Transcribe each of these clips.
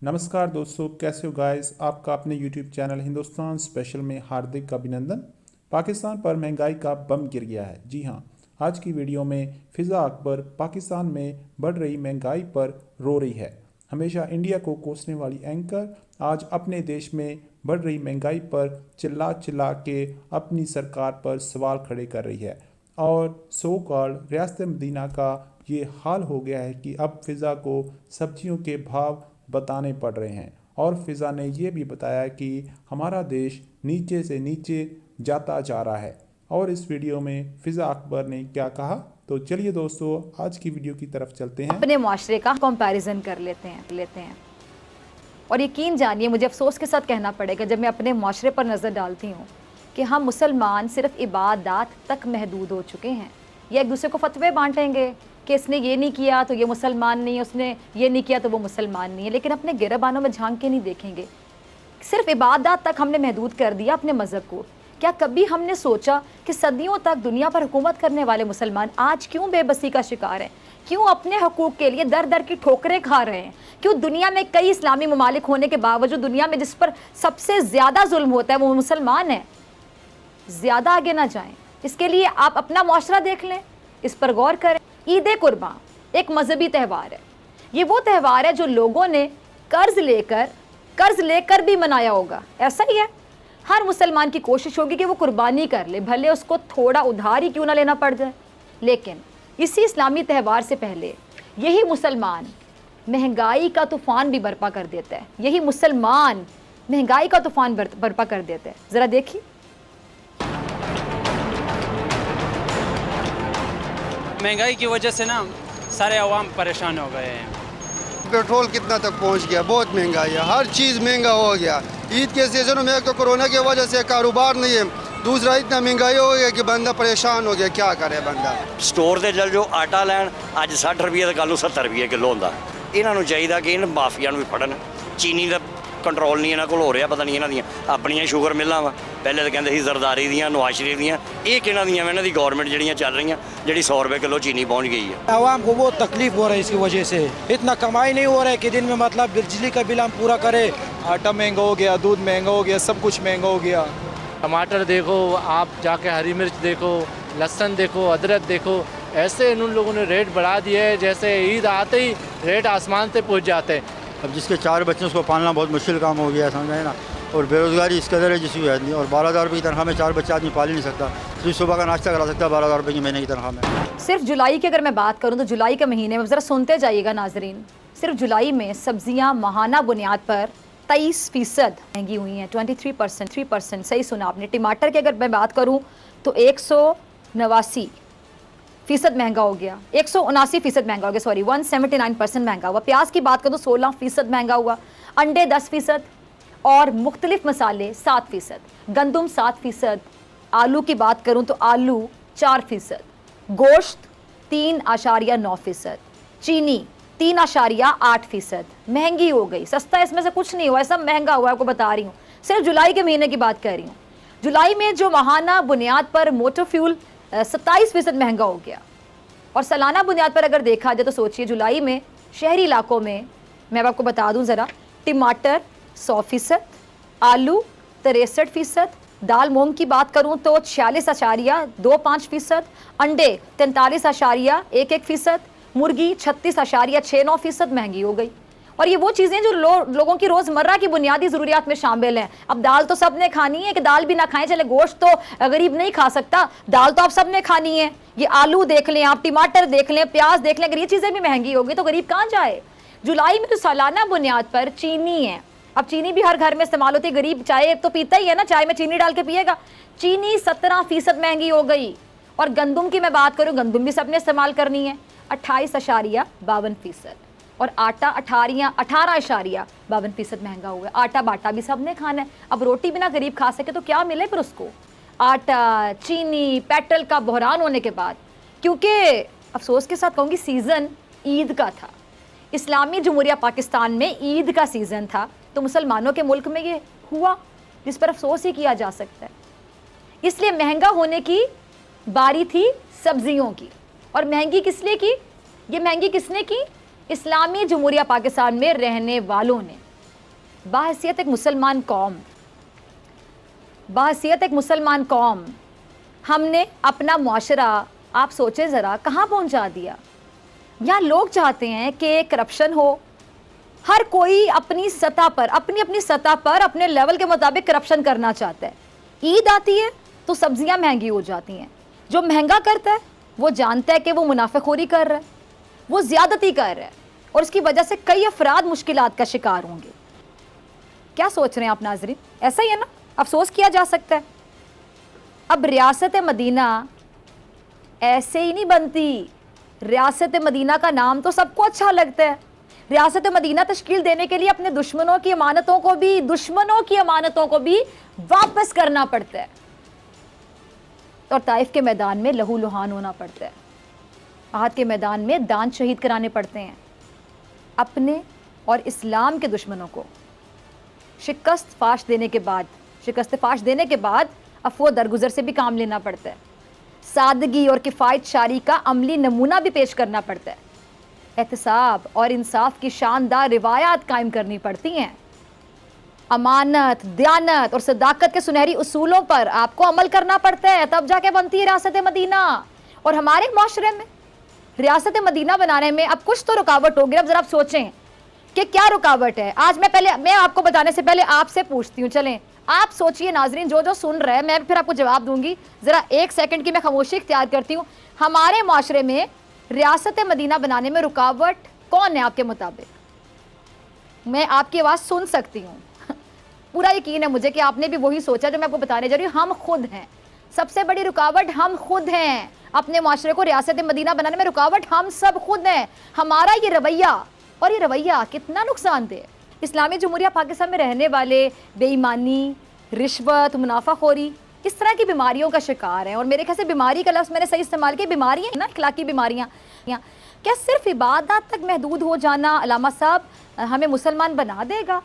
नमस्कार दोस्तों, कैसे हो गाइस। आपका अपने YouTube चैनल हिंदुस्तान स्पेशल में हार्दिक अभिनंदन। पाकिस्तान पर महंगाई का बम गिर गया है। जी हाँ, आज की वीडियो में फिज़ा अकबर पाकिस्तान में बढ़ रही महंगाई पर रो रही है। हमेशा इंडिया को कोसने वाली एंकर आज अपने देश में बढ़ रही महंगाई पर चिल्ला चिल्ला के अपनी सरकार पर सवाल खड़े कर रही है। और सो कॉल्ड रियासत मदीना का ये हाल हो गया है कि अब फिज़ा को सब्जियों के भाव बताने पड़ रहे हैं। और फिज़ा ने यह भी बताया कि हमारा देश नीचे से नीचे जाता जा रहा है। और इस वीडियो में फिज़ा अकबर ने क्या कहा, तो चलिए दोस्तों आज की वीडियो की तरफ चलते हैं। अपने माशरे का कंपैरिजन कर लेते हैं। और यकीन जानिए, मुझे अफसोस के साथ कहना पड़ेगा जब मैं अपने माशरे पर नज़र डालती हूँ कि हम मुसलमान सिर्फ इबादत तक महदूद हो चुके हैं। या एक दूसरे को फतवे बांटेंगे कि इसने ये नहीं किया तो ये मुसलमान नहीं है, उसने ये नहीं किया तो वो मुसलमान नहीं है, लेकिन अपने गिरबानों में झांक के नहीं देखेंगे। सिर्फ इबादत तक हमने महदूद कर दिया अपने मज़हब को। क्या कभी हमने सोचा कि सदियों तक दुनिया पर हुकूमत करने वाले मुसलमान आज क्यों बेबसी का शिकार हैं? क्यों अपने हकूक़ के लिए दर दर की ठोकरें खा रहे हैं? क्यों दुनिया में कई इस्लामी ममालिक होने के बावजूद दुनिया में जिस पर सबसे ज़्यादा जुल्म होता है वो मुसलमान है? ज़्यादा आगे ना जाएं, इसके लिए आप अपना मुआशरा देख लें, इस पर गौर करें। ईद कुर्बान एक मजहबी त्यौहार है। ये वो त्यौहार है जो लोगों ने कर्ज लेकर भी मनाया होगा। ऐसा ही है, हर मुसलमान की कोशिश होगी कि वो कुर्बानी कर ले, भले उसको थोड़ा उधार ही क्यों ना लेना पड़ जाए। लेकिन इसी इस्लामी त्यौहार से पहले यही मुसलमान महंगाई का तूफान भी बर्पा कर देता है। यही मुसलमान महंगाई का तूफान बर्पा कर देता है। ज़रा देखिए, महंगाई की वजह से ना सारे अवाम परेशान हो गए हैं। पेट्रोल कितना तक पहुंच गया, बहुत महंगाई है, हर चीज़ महंगा हो गया। ईद के सीजन में एक तो कोरोना की वजह से कारोबार नहीं है, दूसरा इतना महंगाई हो गया कि बंदा परेशान हो गया। क्या करे बंदा। स्टोर से चल जाओ, आटा लैन अज 60 रुपये तो कल 70 रुपये किलो होंदा। इन्हों चाहिए कि इन माफिया भी फड़न। चीनी का कंट्रोल नहीं इन्हों को हो रहा, पता नहीं इन्हों अपन शुगर मिल्लां वा पहले तो कहते जरदारी दियाँ, नवाशरी दियाँ, ये किन्हों दियाँ इन्हों की गौरमेंट जड़ियाँ चल रही जी 100 रुपये किलो चीनी पहुँच गई है। आवाम को बहुत तकलीफ हो रहा है इसकी वजह से। इतना कमाई नहीं हो रहा है कि दिन में मतलब बिजली का बिल हम पूरा करें। आटा महंगा हो गया, दूध महंगा हो गया, सब कुछ महंगा हो गया। टमाटर देखो, आप जाके हरी मिर्च देखो, लहसुन देखो, अदरक देखो, ऐसे इन लोगों ने रेट बढ़ा दिए है जैसे ईद आते ही रेट आसमान से पहुंच जाते हैं। अब जिसके 4 बच्चे उसको पालना बहुत मुश्किल काम हो गया, समझ आए ना। और बेरोज़गारी इस कदर है जिसकी है नहीं। और 12,000 रुपये की तनख्वाह में 4 बच्चे आदमी पाल ही नहीं सकता। तो सुबह का नाश्ता करा सकता है 12,000 रुपये की महीने की तनख्वाह में। सिर्फ जुलाई की अगर मैं बात करूं तो जुलाई के महीने में, ज़रा सुनते जाइएगा नाजरीन, सिर्फ जुलाई में सब्जियां माहाना बुनियाद पर 23% महंगी हुई हैं। 23%, सही सुना आपने। टमाटर की अगर मैं बात करूं तो 189% महंगा हो गया, 179% महंगा हो गया, सॉरी 179% महंगा हुआ। प्याज की बात करूं तो 16% महंगा हुआ, अंडे 10% और मुख्तलिफ मसाले 7%, गंदम 7%, आलू की बात करूं तो आलू 4%, गोश्त 3.9%, चीनी 3.8% महंगी हो गई। सस्ता इसमें से कुछ नहीं हुआ, सब महंगा हुआ है, आपको बता रही हूँ। सिर्फ जुलाई के महीने की बात कर रही हूँ। जुलाई में जो माहाना बुनियाद पर मोटर फ्यूल 27% महंगा हो गया। और सालाना बुनियाद पर अगर देखा जाए तो सोचिए, जुलाई में शहरी इलाकों में मैं आपको बता दूं ज़रा, टमाटर 100%, आलू 63%, दाल मूंग की बात करूं तो 46.25%, अंडे 43.11%, मुर्गी 36.69% महंगी हो गई। और ये वो चीज़ें जो लोगों की रोज़मर्रा की बुनियादी ज़रूरियात में शामिल हैं। अब दाल तो सब ने खानी है, कि दाल भी ना खाएं चले, गोश्त तो गरीब नहीं खा सकता, दाल तो आप सब ने खानी है। ये आलू देख लें आप, टमाटर देख लें, प्याज देख लें, अगर ये चीज़ें भी महंगी होगी तो गरीब कहाँ जाए। जुलाई में तो सालाना बुनियाद पर चीनी है। अब चीनी भी हर घर में इस्तेमाल होती है, गरीब चाय तो पीता ही है ना, चाय में चीनी डाल के पिएगा। चीनी 17% महंगी हो गई। और गंदम की मैं बात करूँ, गंदम भी सबने इस्तेमाल करनी है, 28.52%। और आटा 18.52% महंगा हुआ है। आटा बाटा भी सबने खाना है। अब रोटी बिना गरीब खा सके तो क्या मिले फिर उसको। आटा, चीनी, पेट्रोल का बहरान होने के बाद, क्योंकि अफसोस के साथ कहूँगी सीज़न ईद का था, इस्लामी जमहूरिया पाकिस्तान में ईद का सीज़न था, तो मुसलमानों के मुल्क में ये हुआ, जिस पर अफसोस ही किया जा सकता है। इसलिए महंगा होने की बारी थी सब्जियों की। और महंगी किस लिए की? ये महंगी किसने की? इस्लामी जमहूरिया पाकिस्तान में रहने वालों ने। बाहैसियत एक मुसलमान कौम हमने अपना मुआशरा, आप सोचें ज़रा, कहाँ पहुँचा दिया। यहाँ लोग चाहते हैं कि करप्शन हो, हर कोई अपनी सतह पर, अपनी सतह पर अपने लेवल के मुताबिक करप्शन करना चाहता है। ईद आती है तो सब्जियां महंगी हो जाती हैं। जो महंगा करता है वो जानता है कि वो मुनाफेखोरी कर रहा है, वो ज़्यादती कर रहा है, और इसकी वजह से कई अफराद मुश्किलात का शिकार होंगे। क्या सोच रहे हैं आप नाज़रीन? ऐसा ही है ना, अफसोस किया जा सकता है। अब रियासत मदीना ऐसे ही नहीं बनती। रियासत मदीना का नाम तो सबको अच्छा लगता है। रियासत मदीना तश्कील देने के लिए अपने दुश्मनों की अमानतों को भी वापस करना पड़ता है, और ताइफ के मैदान में लहू लुहान होना पड़ता है। आहद के मैदान में दान शहीद कराने पड़ते हैं। अपने और इस्लाम के दुश्मनों को शिकस्त फाश देने के बाद अफवा दरगुजर से भी काम लेना पड़ता है। सादगी और किफ़ायत शारी का अमली नमूना भी पेश करना पड़ता है। एहतिसाब और इंसाफ की शानदार रिवायात कायम करनी पड़ती हैं। अमानत, दयानत और सदाकत के सुनहरी उसूलों पर आपको अमल करना पड़ता है, तब जाके बनती है रियासत मदीना। और हमारे माशरे में रियासत मदीना बनाने में अब कुछ तो रुकावट होगी। अब जरा आप सोचें कि क्या रुकावट है। आज मैं आपको बताने से पहले आपसे पूछती हूँ, चलें आप सोचिए नाजरीन, जो सुन रहे हैं, मैं फिर आपको जवाब दूंगी। जरा 1 सेकंड की मैं खामोशी इख्तियार करती हूँ। हमारे माशरे में रियासत मदीना बनाने में रुकावट कौन है आपके मुताबिक? मैं आपकी आवाज़ सुन सकती हूँ। पूरा यकीन है मुझे कि आपने भी वही सोचा जो मैं आपको बताने जा रही हूँ। हम खुद हैं, सबसे बड़ी रुकावट हम खुद हैं। अपने माशरे को रियासत मदीना बनाने में रुकावट हम सब खुद हैं। हमारा ये रवैया, और ये रवैया कितना नुकसानदेह। इस्लामी जमहूरिया पाकिस्तान में रहने वाले बेईमानी, रिश्वत, मुनाफाखोरी, इस तरह की बीमारियों का शिकार हैं। और मेरे ख्याल से बीमारी का लफ्ज़ मैंने सही इस्तेमाल किया, बीमारियाँ ना, इखलाकी बीमारियाँ। क्या सिर्फ इबादत तक महदूद हो जाना अलामा साहब हमें मुसलमान बना देगा,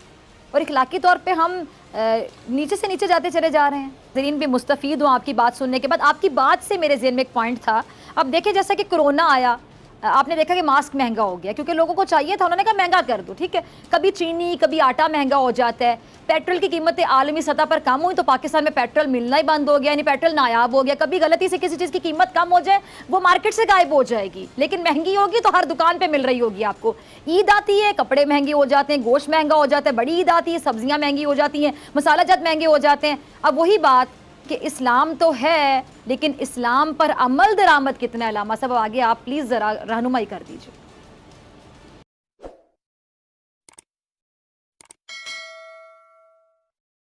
और इखलाकी तौर पे हम नीचे से नीचे जाते चले जा रहे हैं? ज़रीन भी मुस्तफ़ीद हूँ आपकी बात सुनने के बाद। आपकी बात से मेरे ज़हन में एक पॉइंट था। अब देखिए, जैसा कि कोरोना आया, आपने देखा कि मास्क महंगा हो गया क्योंकि लोगों को चाहिए था, उन्होंने कहा महंगा कर दो, ठीक है। कभी चीनी, कभी आटा महंगा हो जाता है। पेट्रोल की कीमतें आलमी सतह पर कम हुई तो पाकिस्तान में पेट्रोल मिलना ही बंद हो गया, यानी पेट्रोल नायाब हो गया। कभी गलती से किसी चीज़ की कीमत कम हो जाए, वो मार्केट से गायब हो जाएगी, लेकिन महंगी होगी तो हर दुकान पर मिल रही होगी आपको। ईद आती है, कपड़े महंगे हो जाते हैं, गोश्त महंगा हो जाता है। बड़ी ईद आती है, सब्जियाँ महंगी हो जाती हैं, मसाला जात महंगे हो जाते हैं। अब वही बात कि इस्लाम तो है, लेकिन इस्लाम पर अमल दरामद कितना है? अलामा साहब आगे आप प्लीज़ ज़रा रहनुमाई कर दीजिए।